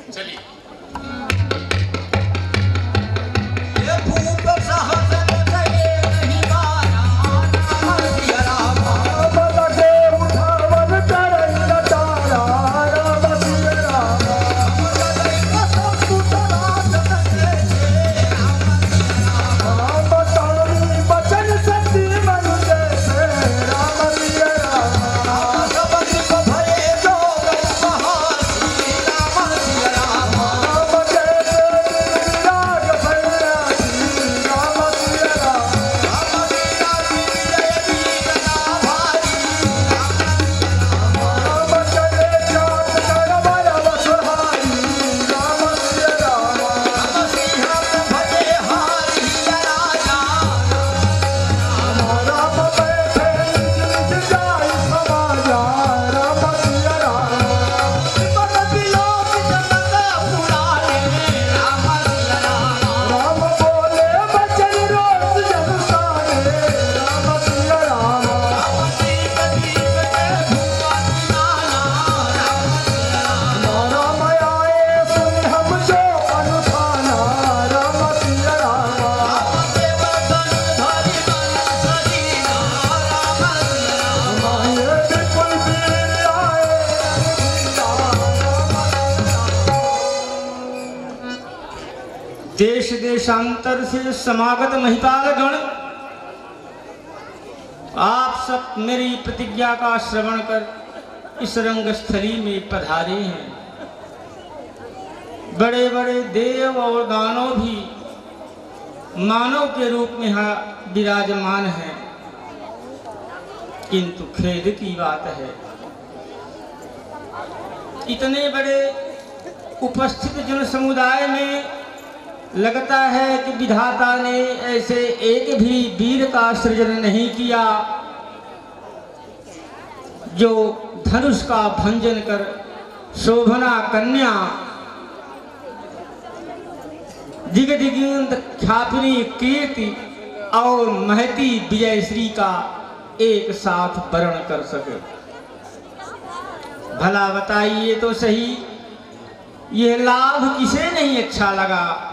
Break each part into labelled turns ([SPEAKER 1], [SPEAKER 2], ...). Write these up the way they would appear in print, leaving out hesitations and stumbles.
[SPEAKER 1] चलिए।
[SPEAKER 2] देश देशांतर से समागत महिपाल गण, आप सब मेरी प्रतिज्ञा का श्रवण कर इस रंगस्थली में पधारे हैं। बड़े बड़े देव और दानव भी मानव के रूप में यहाँ विराजमान हैं, किंतु खेद की बात है इतने बड़े उपस्थित जन समुदाय में लगता है कि विधाता ने ऐसे एक भी वीर का सृजन नहीं किया जो धनुष का भंजन कर शोभना कन्या दिग्दिगंत ख्यापिनी कीर्ति और महती विजयश्री का एक साथ वर्ण कर सके। भला बताइए तो सही, यह लाभ किसे नहीं अच्छा लगा?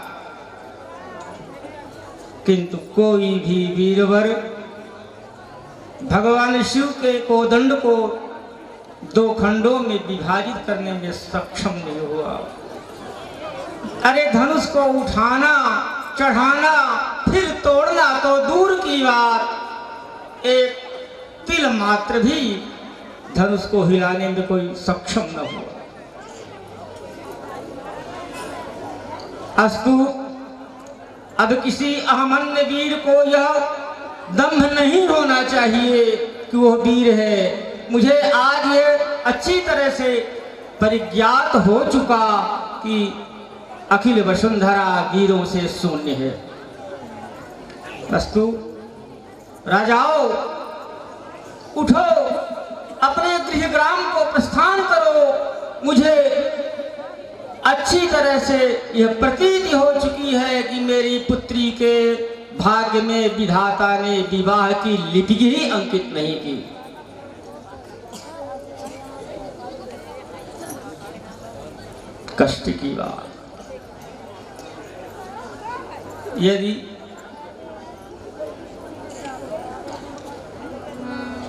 [SPEAKER 2] किंतु कोई भी वीरवर भगवान शिव के कोदंड को दो खंडों में विभाजित करने में सक्षम नहीं हुआ। अरे धनुष को उठाना, चढ़ाना, फिर तोड़ना तो दूर की बात, एक तिल मात्र भी धनुष को हिलाने में कोई सक्षम न हुआ। अस्तु, अब किसी अहमन्य वीर को यह दम्भ नहीं होना चाहिए कि वो वीर है। मुझे आज ये अच्छी तरह से परिज्ञात हो चुका कि अखिल वसुंधरा वीरों से शून्य है। अस्तु, राजाओं उठो, अपने गृहग्राम को प्रस्थान करो। मुझे अच्छी तरह से यह प्रतीति हो चुकी है कि मेरी पुत्री के भाग्य में विधाता ने विवाह की लिपि ही अंकित नहीं की। कष्ट की बात। यदि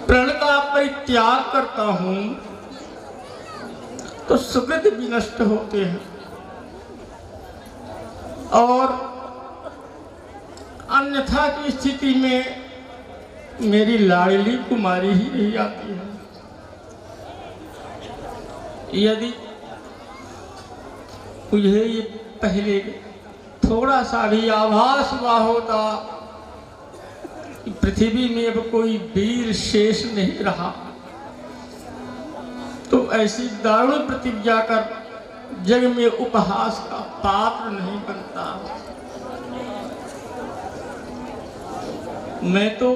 [SPEAKER 2] प्रण का परित्याग करता हूं तो सुकृत भी नष्ट होते हैं और अन्यथा की स्थिति में मेरी लाडली कुमारी ही रह जाती है। यदि मुझे ये पहले थोड़ा सा भी आभास हुआ होता कि पृथ्वी में अब कोई वीर शेष नहीं रहा, तो ऐसी दारुण प्रतिज्ञा कर जग में उपहास का पात्र नहीं बनता। मैं तो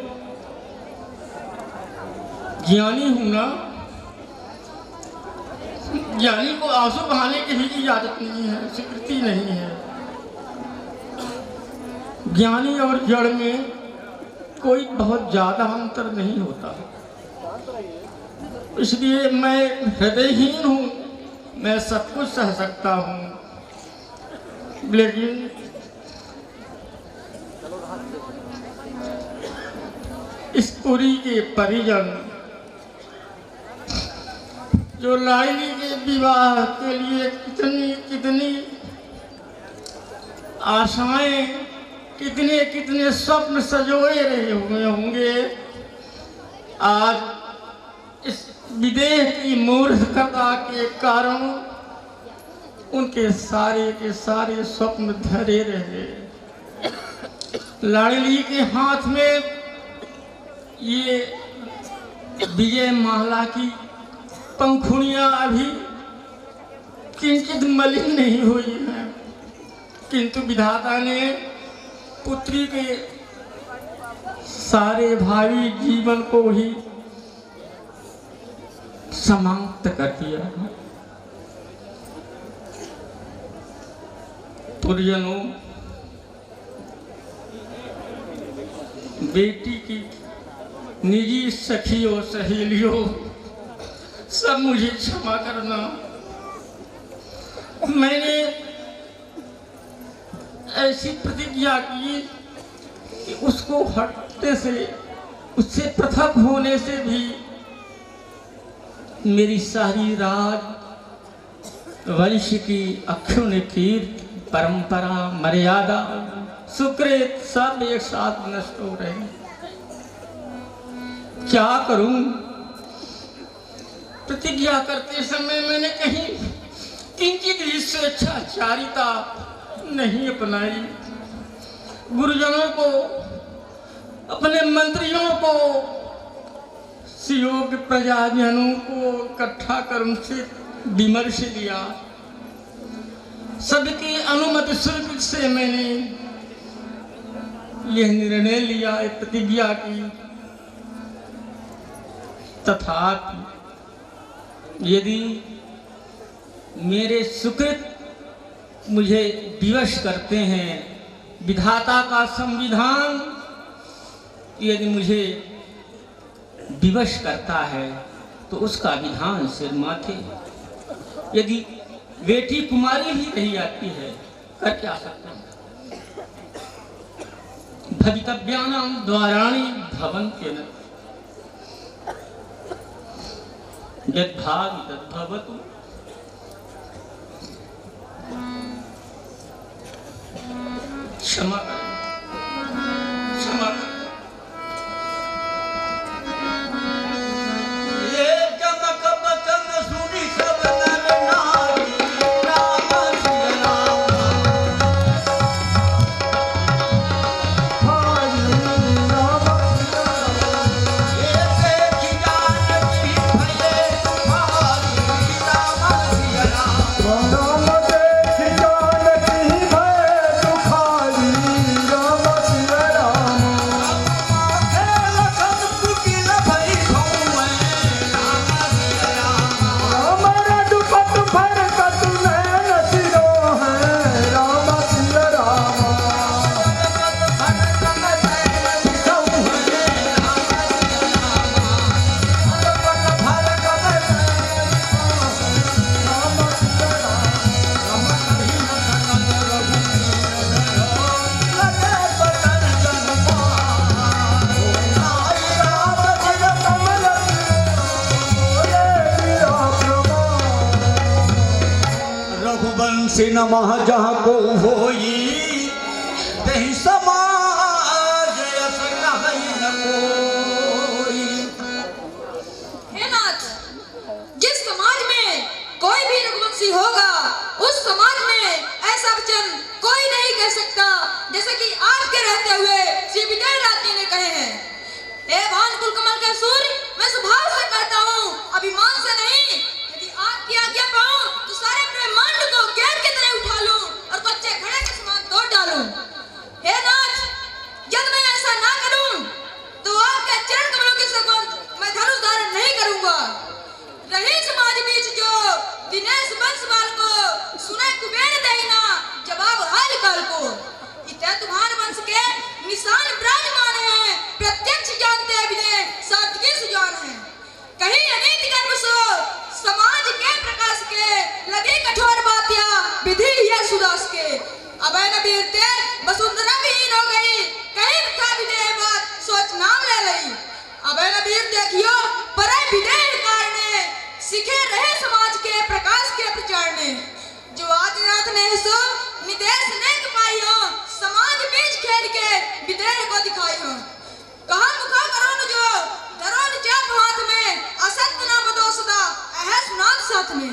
[SPEAKER 2] ज्ञानी हूं ना, ज्ञानी को आंसू बहाने की भी इजाजत नहीं है, स्वीकृति नहीं है। ज्ञानी और जड़ में कोई बहुत ज्यादा अंतर नहीं होता, इसलिए मैं हृदयहीन हूँ, मैं सब कुछ सह सकता हूँ, लेकिन इस पुरी के परिजन जो लाइनी के विवाह के लिए कितनी कितनी आशाएं, कितने कितने स्वप्न सजोए रहे हुए होंगे, आज इस विदेह की मूर्खता के कारण उनके सारे के सारे स्वप्न धरे रहे। लाडली के हाथ में ये विजय माला की पंखुड़ियां अभी किंचित मलिन नहीं हुई हैं, किंतु विधाता ने पुत्री के सारे भावी जीवन को ही समाप्त कर दिया। पुरजनों, बेटी की निजी सखियों सहेलियों, सब मुझे क्षमा करना। मैंने ऐसी प्रतिज्ञा की कि उसको हटने से, उससे पृथक होने से भी मेरी सारी राज वंश की अक्षुण्ण कीर्ति, परंपरा, मर्यादा, सुकृत सब एक साथ नष्ट हो रहे हैं। क्या करूं? प्रतिज्ञा करते समय मैंने कहीं किंचित भी स्वेच्छाचारिता नहीं अपनाई। गुरुजनों को, अपने मंत्रियों को, सुयोग्य प्रजाजनों को इकट्ठा कर उनसे विमर्श लिया। सबकी अनुमति स्वीकृति से मैंने यह निर्णय लिया, प्रतिज्ञा की। तथापि यदि मेरे सुकृत मुझे विवश करते हैं, विधाता का संविधान यदि मुझे विवश करता है तो उसका विधान सिर माथे। यदि बेटी कुमारी ही रही आती है, कर क्या सकता हूं? भवितव्यानां द्वाराणि भवन्ति न, यद्भावि तद्भवतु। क्षमा करें, क्षमा करें।
[SPEAKER 1] नमः जहाँ को होई तही समाज यस नहीं न कोई।
[SPEAKER 3] हे नाथ, जिस समाज में कोई भी रघुवंशी होगा उस समाज में ऐसा वचन कोई नहीं कह सकता जैसे कि आपके रहते हुए श्री विजय राजी ने कहे हैं। हे भान कुलकमल के सूर्य, मैं स्वभाव से कहता हूँ, अभिमान से नहीं। यदि आपकी आज्ञा पाऊं तो सारे ब्रह्मांड को घेर के तरह उठा लूं और कच्चे घड़े के समान तोड़ डालूं। हे नाथ, जब मैं ऐसा ना करूं तो आपके चरण कमलों की सौगंध मैं धनुष धारण नहीं करूंगा। रही समाज बीच जो दिनेश बंसवाल को सुने कुबेर देना जवाब हाल काल को। इतने तुम्हारे वंश के निशान विराजमान हैं, प्रत्यक्ष जानते विनय सात्विकी सुजान है। कहीं अनीति गर्भ सो समाज के प्रकाश के ने सो निदेश नेक पाई हो, समाज बीच खेल के विदेह को दिखाई हो। कहा मुखा करोन जो धरोन चाप हाथ में, असत्य ना बदो सदा अहस नाथ साथ में।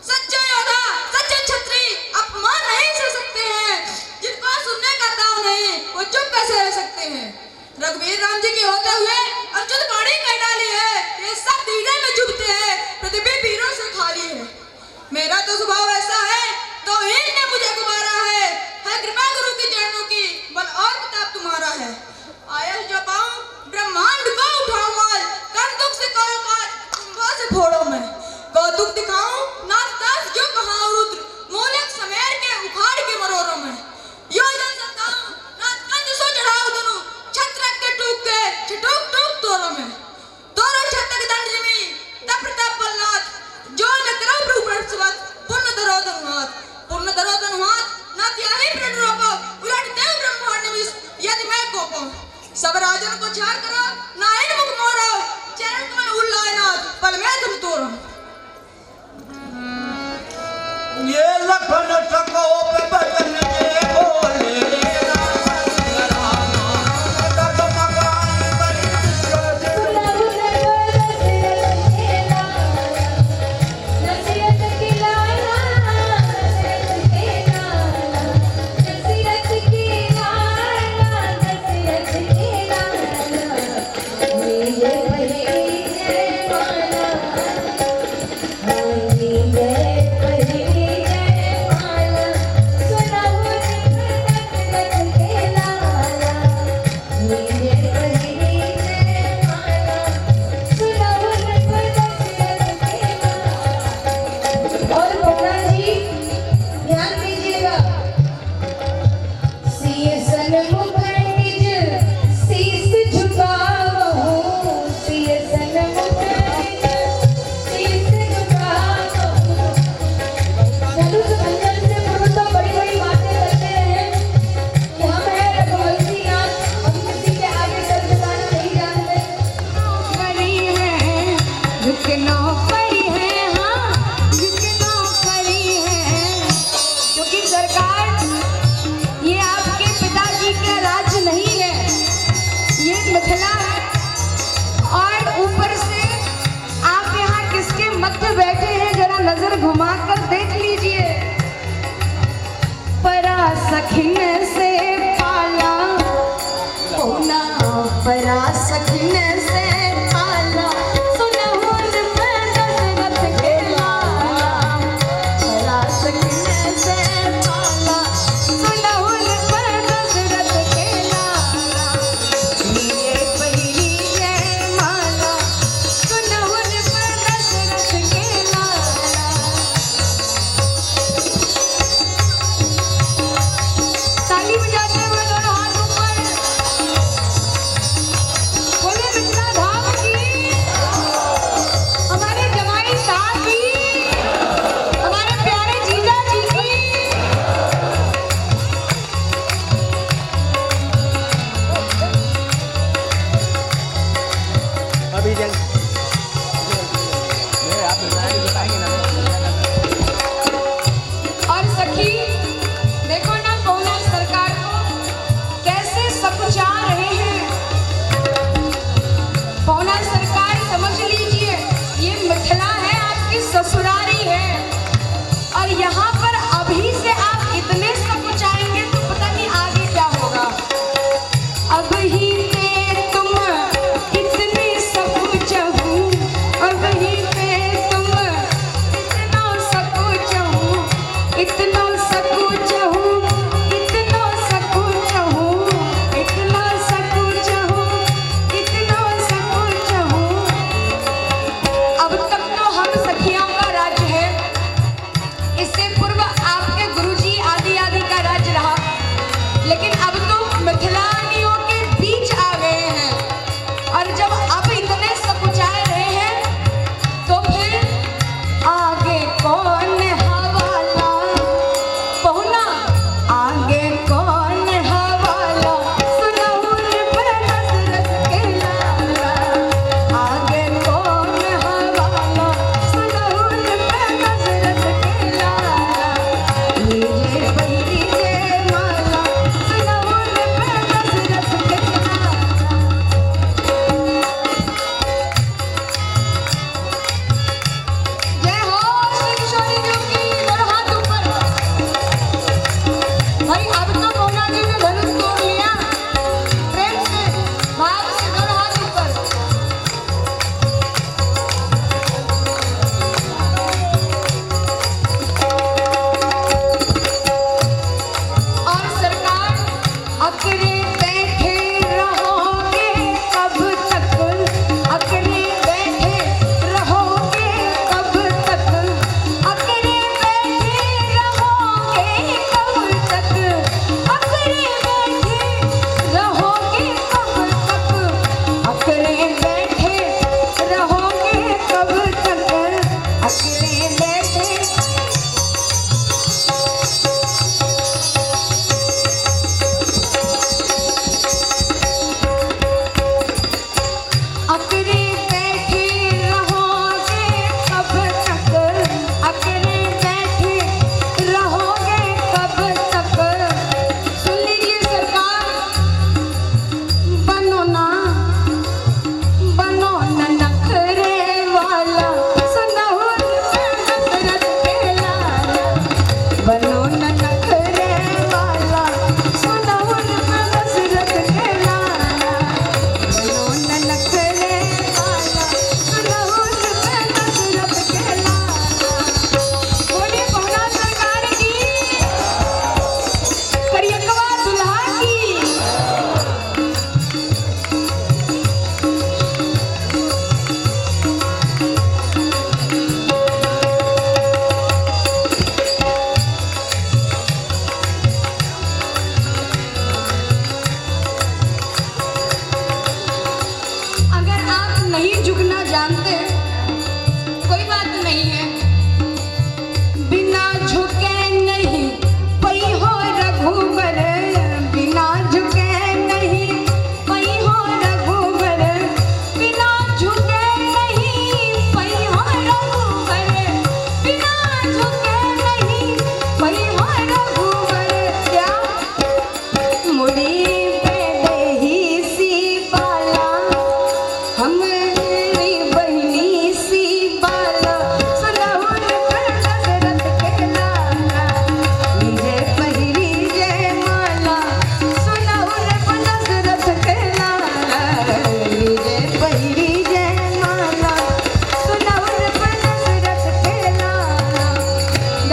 [SPEAKER 3] सच्चे योद्धा सच्चे छत्री अपमान नहीं सह सकते हैं, जिनको सुनने का ताव नहीं वो चुप कैसे रह सकते हैं। रघुवीर राम जी के होते हुए अर्जुन वाणी कह डाली है, ये सब दीने में झुकते हैं, पृथ्वी वीरों से खाली है। मेरा तो स्वभाव ऐसा है, तो इन्हें मुझे गुबारा है कृपा गुरु की चरणों की, बल और किताब तुम्हारा है। आयल जो पाऊं ब्रह्मांड को उठाऊं माल, कर दुख से कौन काज कुंभों से फोड़ो मैं। कौतुक दिखाऊं नाथ दास जो कहा रुद्र, मूलक समेर के उखाड़ के मरोरो में। योजन सताऊं नाथ कंज सो चढ़ाओ दोनों, छत्र के टूक के छिटूक टूक तोरो में। तोरो छत्रक दंड जिमी तप प्रताप बलनाथ, जो न करो प्रभु प्रसवत पुण्य धरोधन हाथ। पुण्य धरोधन हाथ नाथ याही प्रण रोको, उलट देव ब्रह्मांड विष यदि मैं कोपो। सब राजन को छाड़ करो ना इन मुख मोरो, चरण तुम्हें उल्लाय नाथ पल में तुम तोरो।
[SPEAKER 1] ये लखन सको पे बचन जे बोले
[SPEAKER 4] नजर घुमाकर देख लीजिए,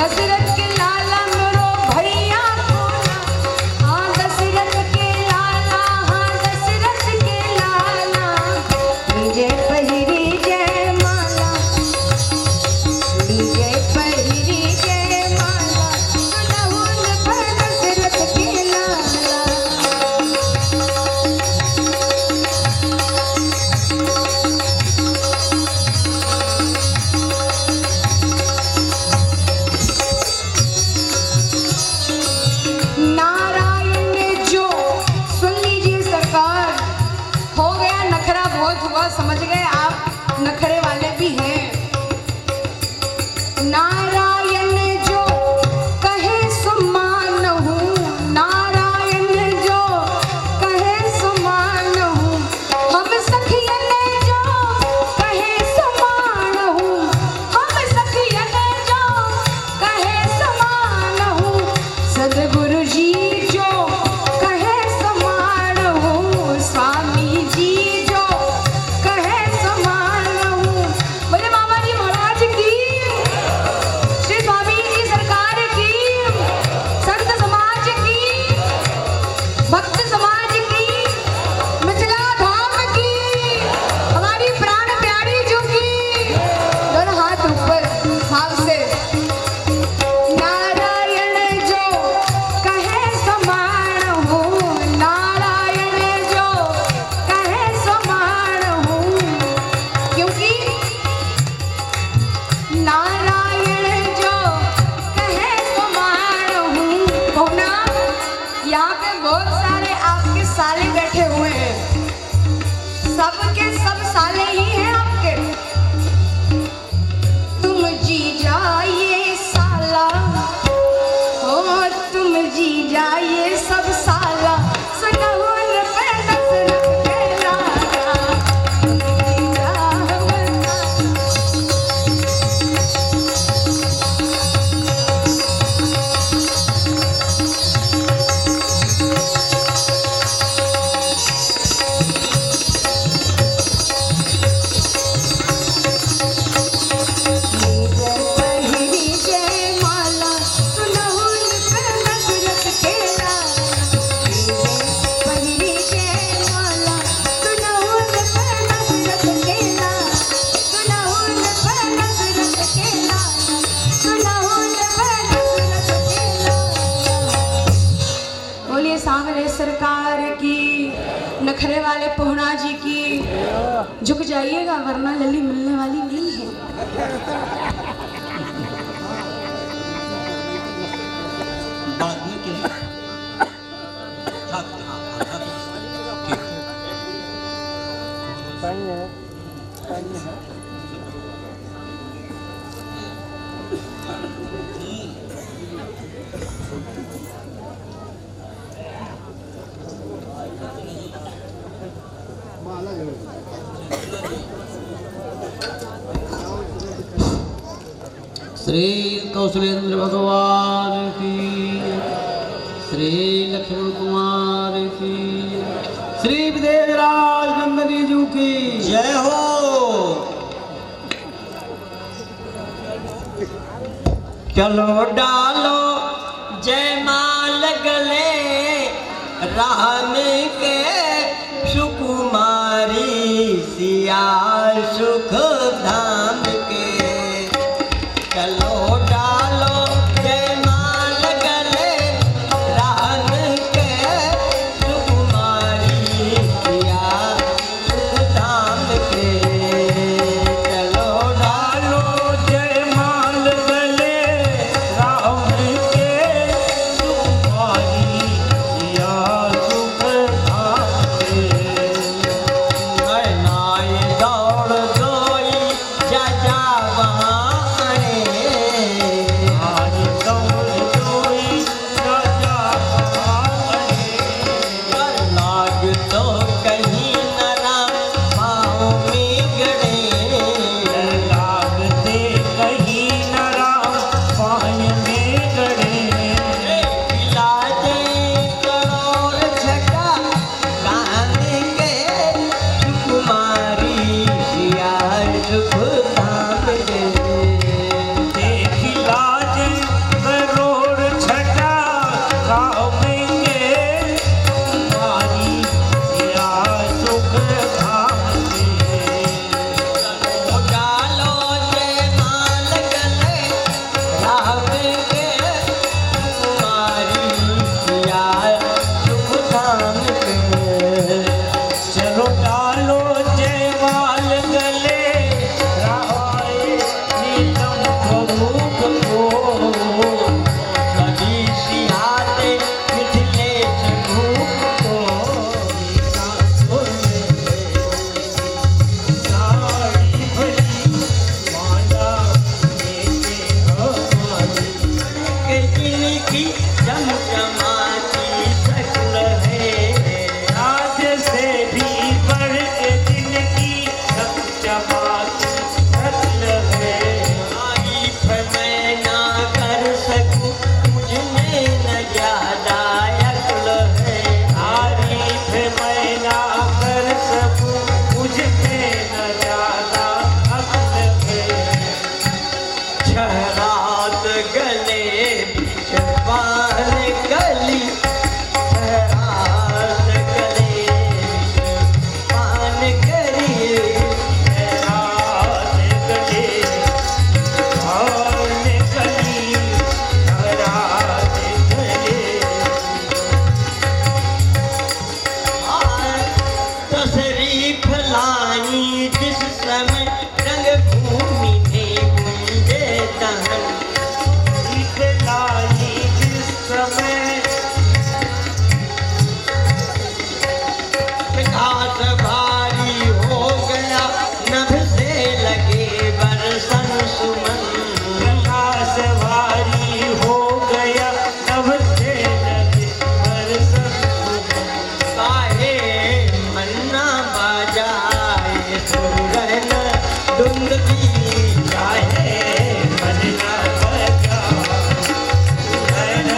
[SPEAKER 3] दशरथ के लाला मेरो भैया भोला, हाँ दशरथ के लाला, हाँ दशरथ के लाला, विजय पहिरी जय माला, विजय पहिरी जय माला, सुनहुन पर दशरथ के लाला। नारायण ने जो, सुन लीजिए सरकार, हो गया नखरा बहुत हुआ, समझ गए आप नखरे वाले भी हैं। नारायण ने जो कहे सुमान हूँ, नारायण ने जो कहे सुमान हूँ, हम सखियन ने जो कहे समान हूँ, हम सखियन ने जो कहे समान हूँ, सदगुरु जी जो कहे समान हूँ, स्वामी जी जो कहे समान हूँ। बोले मामा जी महाराज की, श्री स्वामी जी सरकार की, संत समाज की, भक्त समाज की, मिथिला धाम की, हमारी प्राण प्यारी जो की, दोनों हाथ ऊपर भाव से। नारायण जो कहे समान हूँ, नारायण जो कहे समान हूँ, क्योंकि नारायण जो कहे समान हूँ। होना यहाँ पे बहुत सारे आपके साले बैठे हुए हैं, सबके सब साले ही हैं आपके। तुम जी जाइए साला, ओ तुम जी जाइए सब साला, सुनहुन पे दशरथ के लाला, राम साला। पहिरी जय माला, सुनहुन पे दशरथ के लाला, पहिरी जय माला, सुनहुन पे दशरथ के लाला, सुनहुन पे दशरथ के लाला, सुनहुन पे दशरथ के लाला। बोलिए सांवरे सरकार की, नखरे वाले पोहना जी की। झुक जाइएगा वरना लली मिलने वाली नहीं है।
[SPEAKER 1] बाद में क्या? छात्र, हाँ, छात्र। ठीक।
[SPEAKER 4] श्री कौशलेंद्र भगवान की, श्री लक्ष्मण कुमार की, श्री विदेहराज नंदनी जू की
[SPEAKER 1] जय हो।
[SPEAKER 2] चलो डालो जयमाल गले, राम के सुकुमारी, सिया सुख धाम के। चलो डालो जयमाल गले, राम के सुकुमारी, सिया सुख धाम के। चलो डालो जयमाल गले, राम के सुकुमारी, सिया सुख धाम के। नाय दौड़ दो
[SPEAKER 5] की चमचमाती शक्ल है,
[SPEAKER 6] आज से भी बढ़ के जिनकी चमचमाती शक्ल है।
[SPEAKER 5] तारीफ मैं ना कर सकूं, मुझ में न ज्यादा अक्ल है।
[SPEAKER 6] तारीफ मैं ना कर सकूं, मुझ में न ज्यादा अक्ल है।
[SPEAKER 5] छहरात गले बिच पान गली, छहरात गले बिच पान गली,
[SPEAKER 6] रात गले और गली, रात गले।
[SPEAKER 5] तशरीफ लाई जिस समय रंग भूमि में गूंजे दहन,
[SPEAKER 6] लाई जिस समय
[SPEAKER 5] प्रकाश भारी हो गया, नभ से लगे बरसन सुमन।
[SPEAKER 6] प्रकाश भारी हो गया, नभ से लगे बरसन सुमन।
[SPEAKER 5] काहे मन्ना बाजाए सुरन धुंध की
[SPEAKER 6] चाहे मन्ना बजा सुरन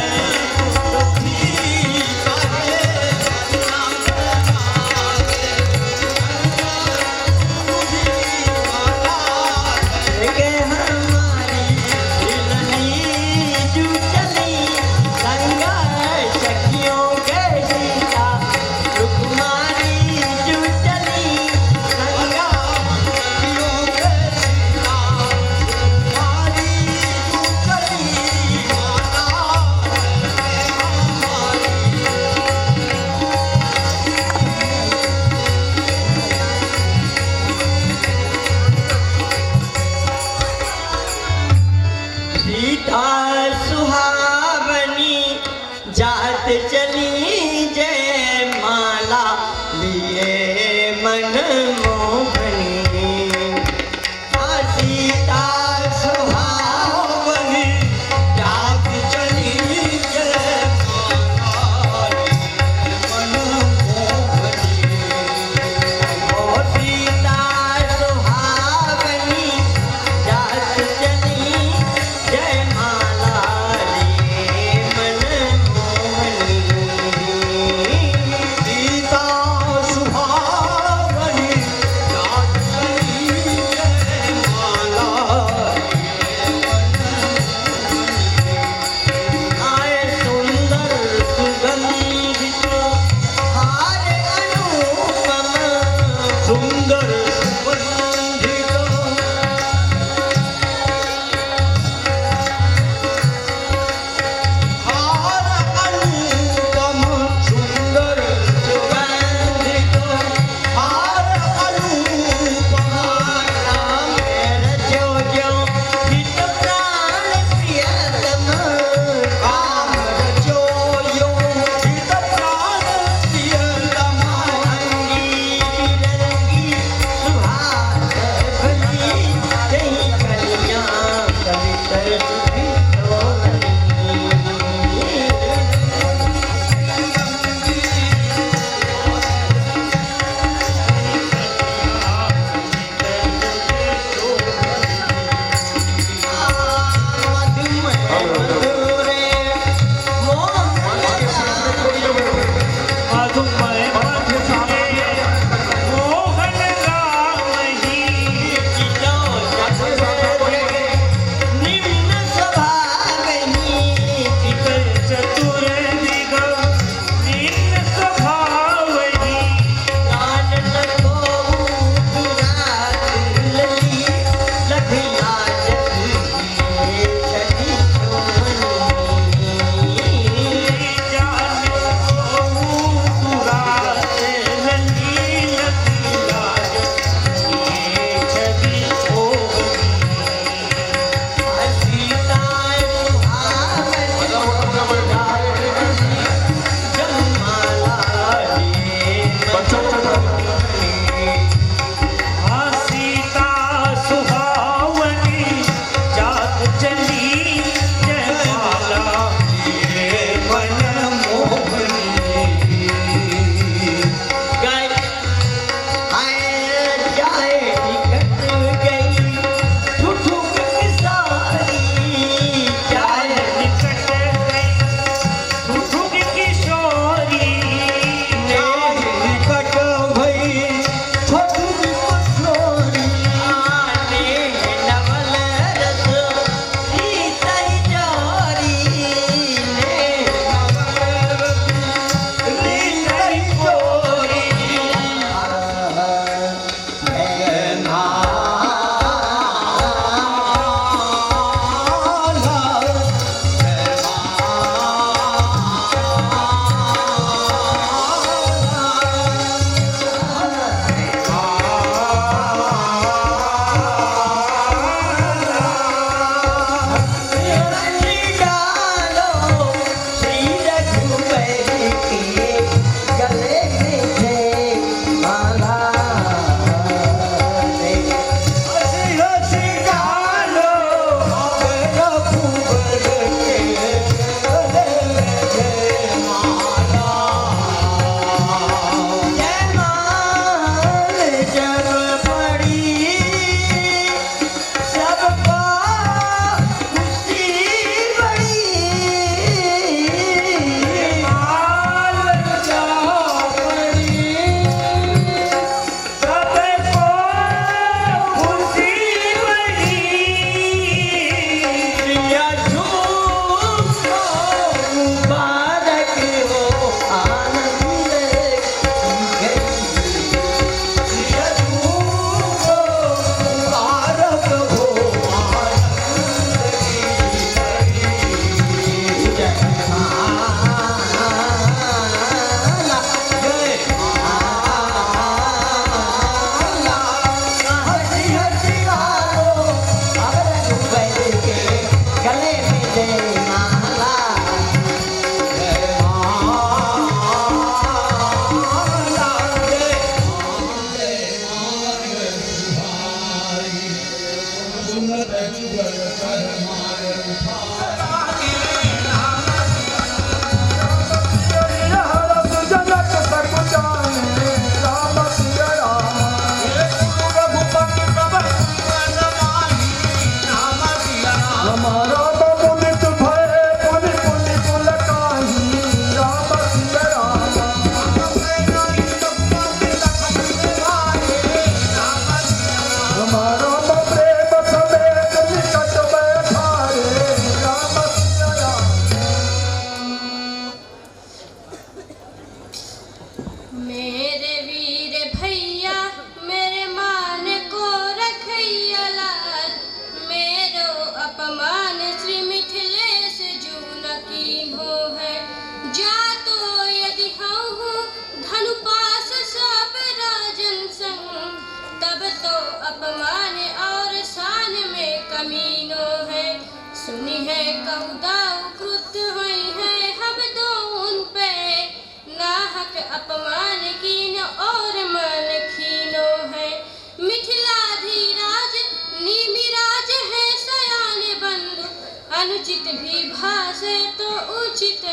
[SPEAKER 7] अनुचित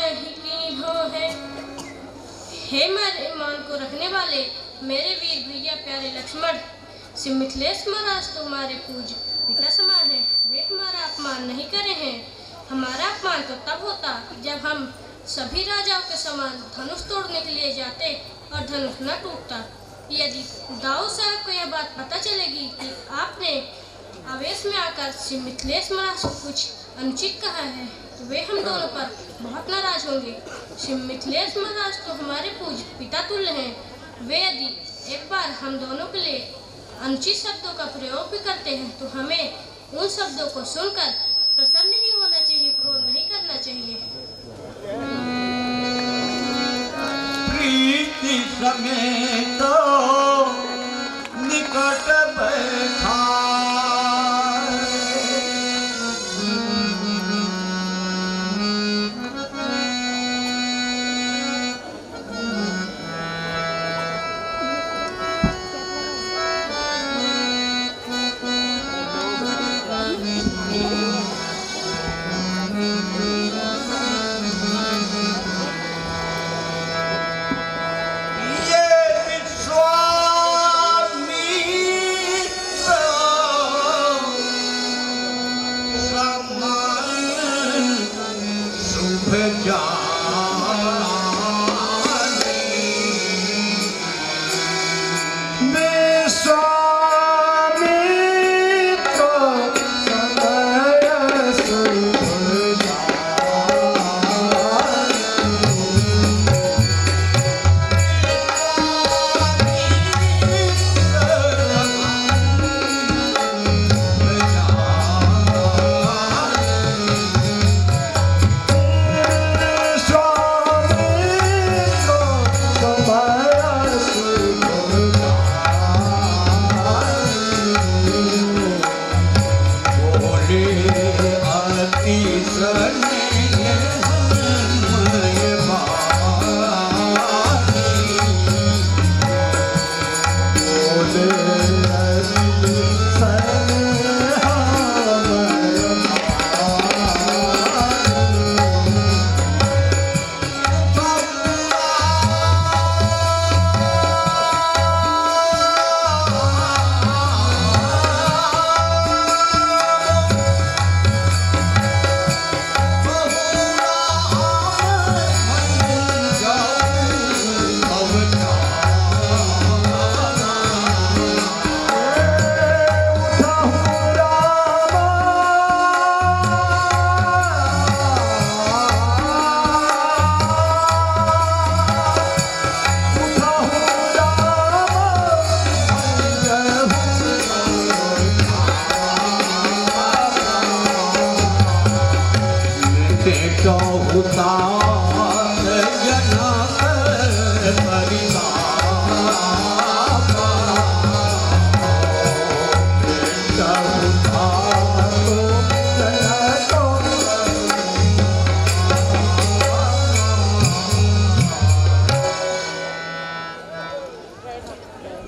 [SPEAKER 7] ही हो है। हे मेरे मान को रखने वाले मेरे वीर भैया प्यारे लक्ष्मण, श्री मिथिलेश महाराज तुम्हारे पूज्य पिता समान है। वे हमारा अपमान नहीं करे हैं। हमारा अपमान तो तब होता जब हम सभी राजाओं के समान धनुष तोड़ने के लिए जाते और धनुष न टूटता। यदि दाऊ साहब को यह बात पता चलेगी कि आपने आवेश में आकर श्री मिथिलेश महाराज को कुछ अनुचित कहा है तो वे हम दोनों पर बहुत नाराज होंगे। श्री मिथिलेश महाराज तो हमारे पूज्य पिता तुल्य हैं। वे यदि एक बार हम दोनों के लिए अनुचित शब्दों का प्रयोग भी करते हैं तो हमें उन शब्दों को सुनकर प्रसन्न ही होना चाहिए, क्रोध नहीं करना चाहिए।
[SPEAKER 1] प्रीति समेत निकट बैठा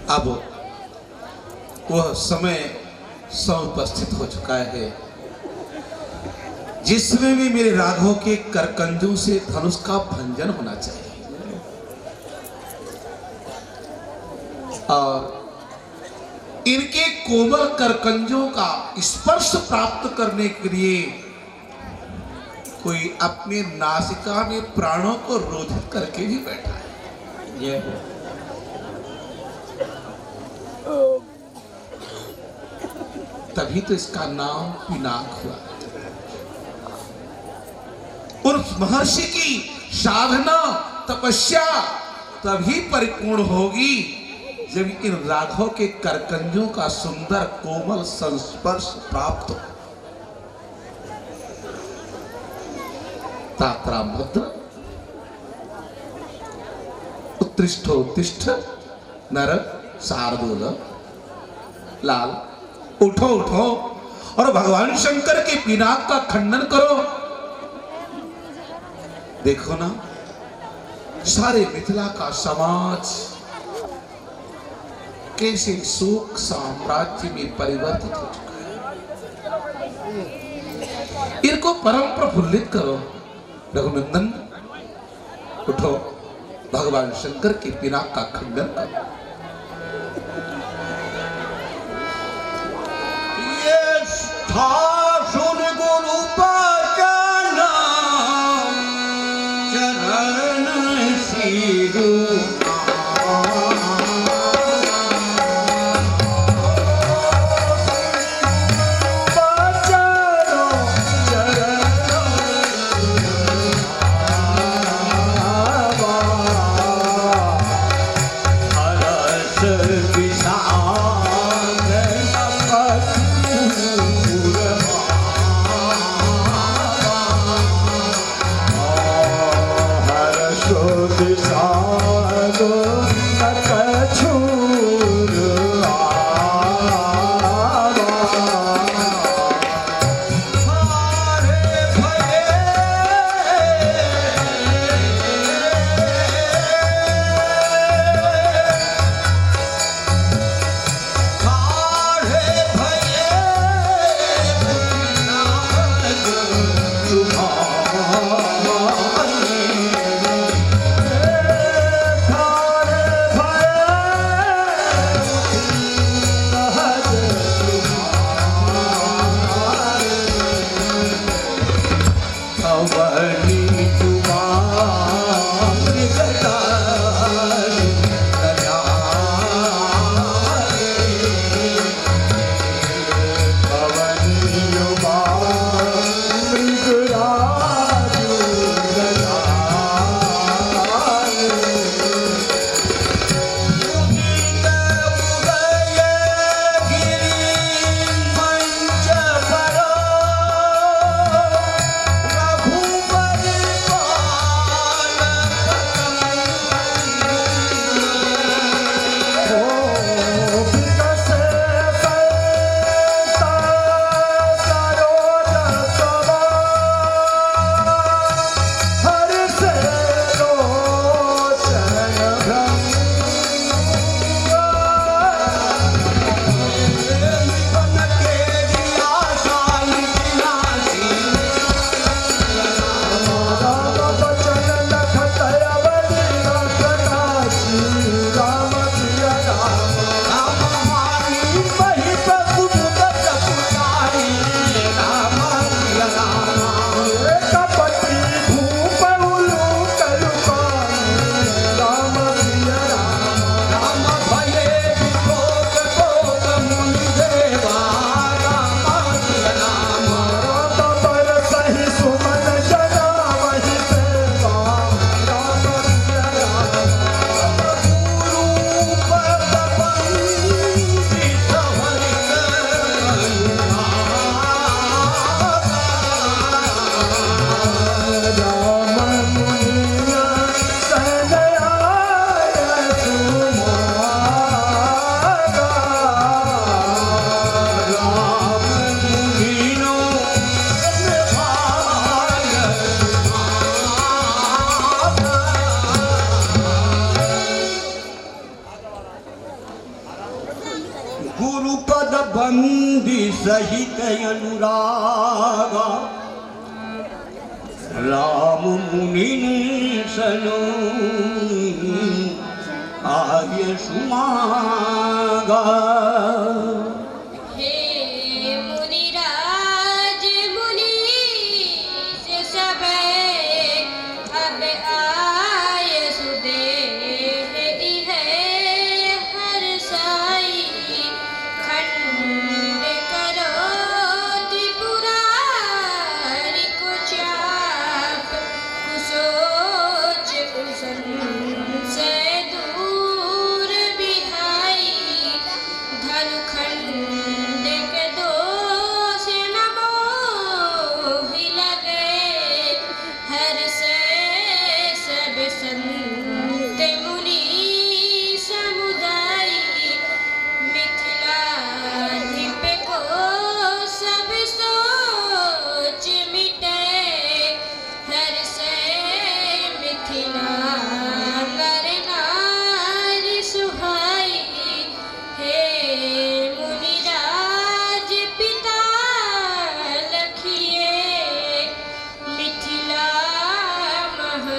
[SPEAKER 8] अब वह समय उपस्थित हो चुका है जिसमें भी मेरे राघव के करकंजों से धनुष का भंजन होना चाहिए और इनके कोमल करकंजों का स्पर्श प्राप्त करने के लिए कोई अपने नासिका में प्राणों को रोधित करके भी बैठा है।
[SPEAKER 1] ये
[SPEAKER 8] तभी तो इसका नाम पिनाक हुआ। उस महर्षि की साधना तपस्या तभी परिपूर्ण होगी जब इन राघव के करकंजों का सुंदर कोमल संस्पर्श प्राप्त हो। तात्रा भद्र उत्तिष्ठ नर शार्दूल। लाल उठो उठो और भगवान शंकर के पिनाक का खंडन करो। देखो ना, सारे मिथिला का समाज कैसे शोक साम्राज्य में परिवर्तित हो चुका है। इनको परम प्रफुल्लित करो। रघुनंदन उठो, भगवान शंकर की पिनाक का खंडन करो।
[SPEAKER 1] ये था सुन गुरु बचन चरण सिरु गुरुपद बंदी सहित अनुरागा राम मुनि सनो आर्य सुमागा।
[SPEAKER 7] हे मुनिराज मुनीश सब अब आय सुदेह इह हर साई खंड करो त्रिपुरारि को चाप कुसोच कुसन से दूर बिहाई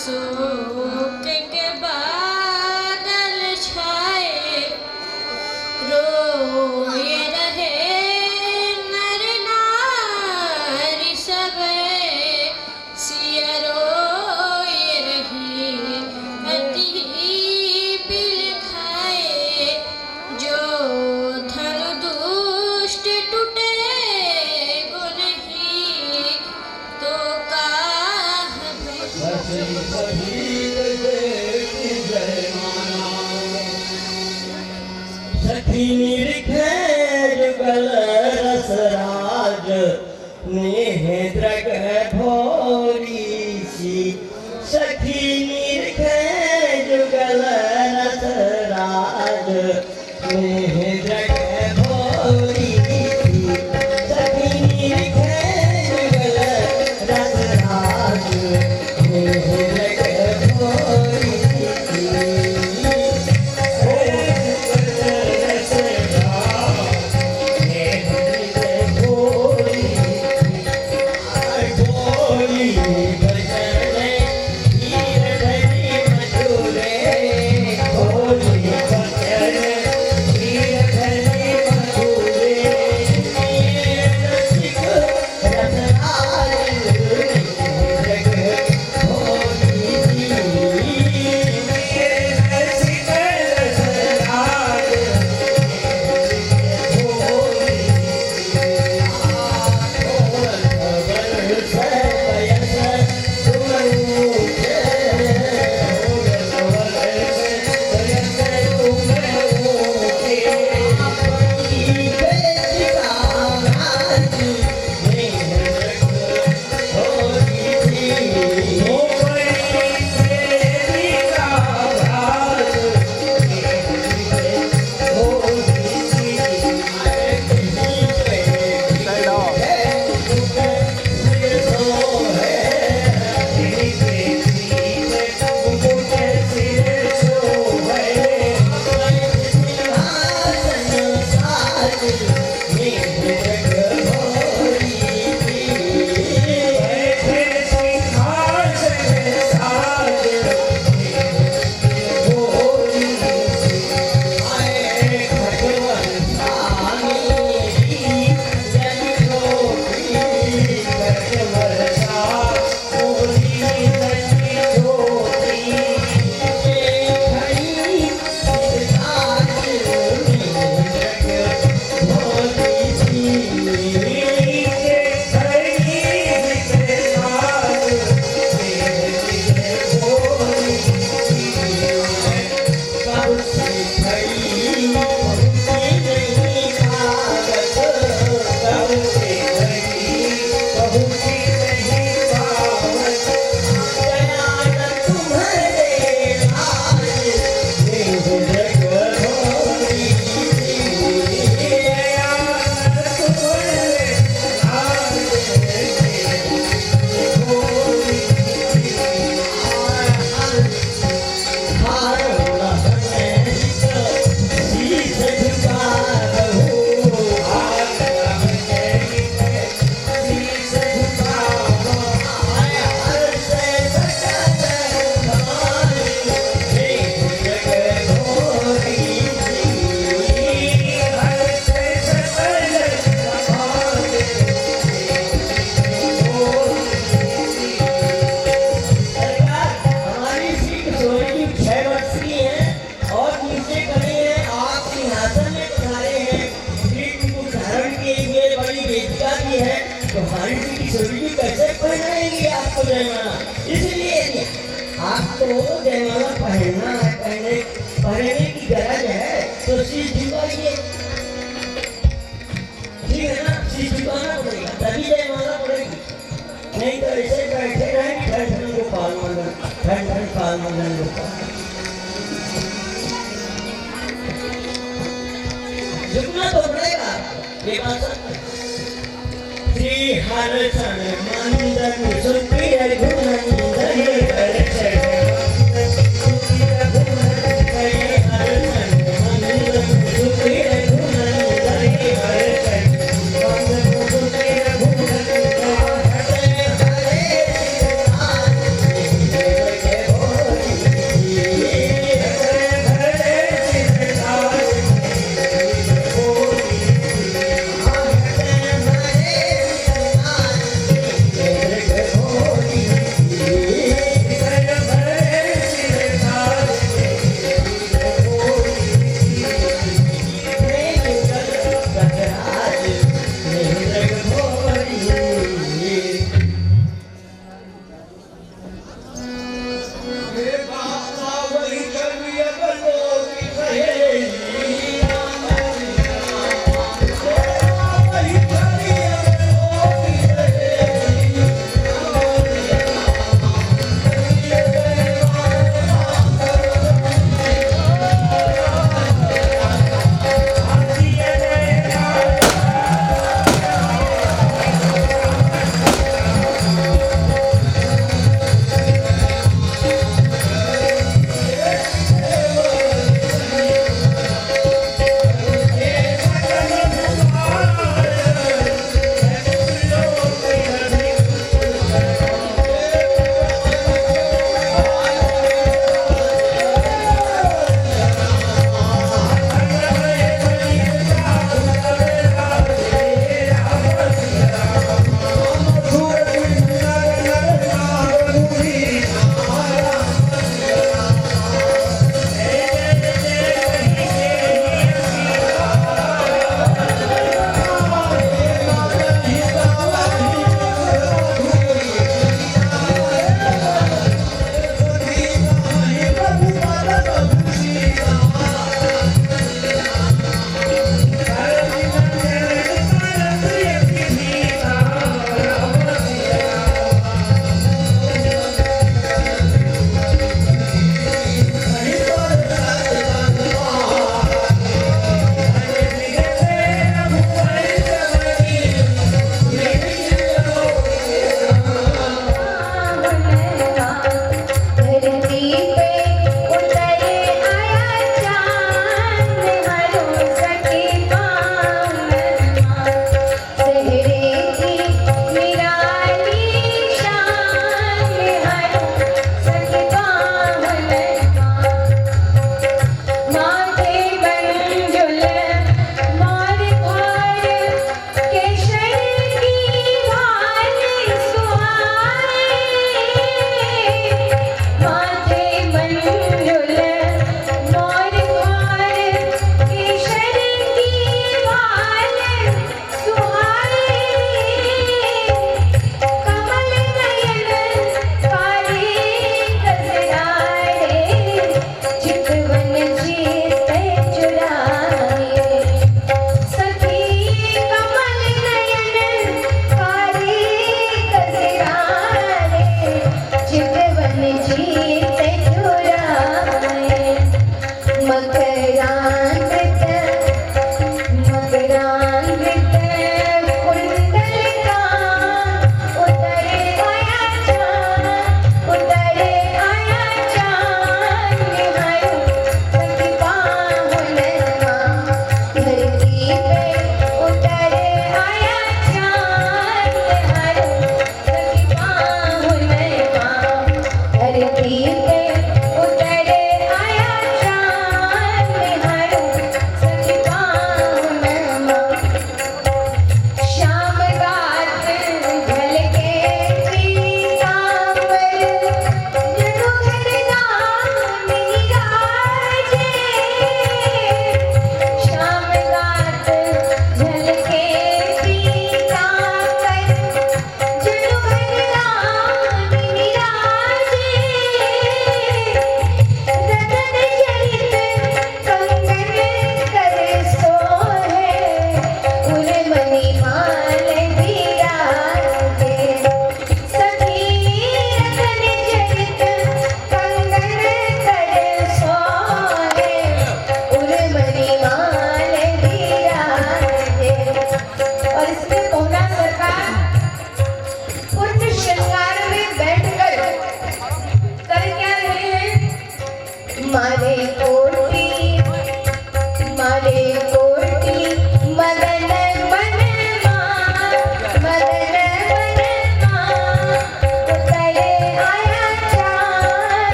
[SPEAKER 7] शोक के बादल छाए रोए रहे नर नारी सब सिया रोए रही अति बिल खाए जो धन दुष्ट टूटे गुनही तो
[SPEAKER 5] सखी निरखे जुगल रसराज नेह द्रग भोरी सी सखी निरखे जुगल रसराज नेह द्रग भोरी सी सखी निरखे जुगल रसराज नेह द्रग भोरी
[SPEAKER 9] आपको जयमाला पहनना है, पहनने की गरज है तो शीश झुकाइए, ठीक है ना। शीश झुकाना पड़ेगा तभी जयमाला पड़ेगी, नहीं तो ऐसे बैठे रहेंगे ठन ठन गोपाल मंडल, ठन ठन पाल मंडल गोपाल। झुकना तो पड़ेगा ये बात। श्री हर क्षण मंदन सुप्रिय गुणंदन हर क्षण सुप्रिय गुणंदन हर क्षण मंदन सुप्रिय गुणंदन हर क्षण मंदन सुप्रिय गुणंदन हरे हरे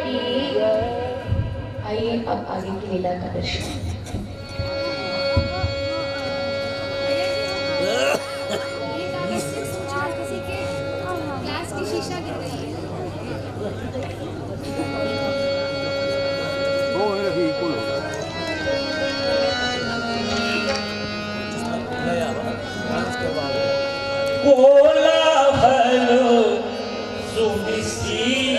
[SPEAKER 10] की। आइए अब आगे की लीला का दर्शन।
[SPEAKER 6] कोलाहल सुनिसी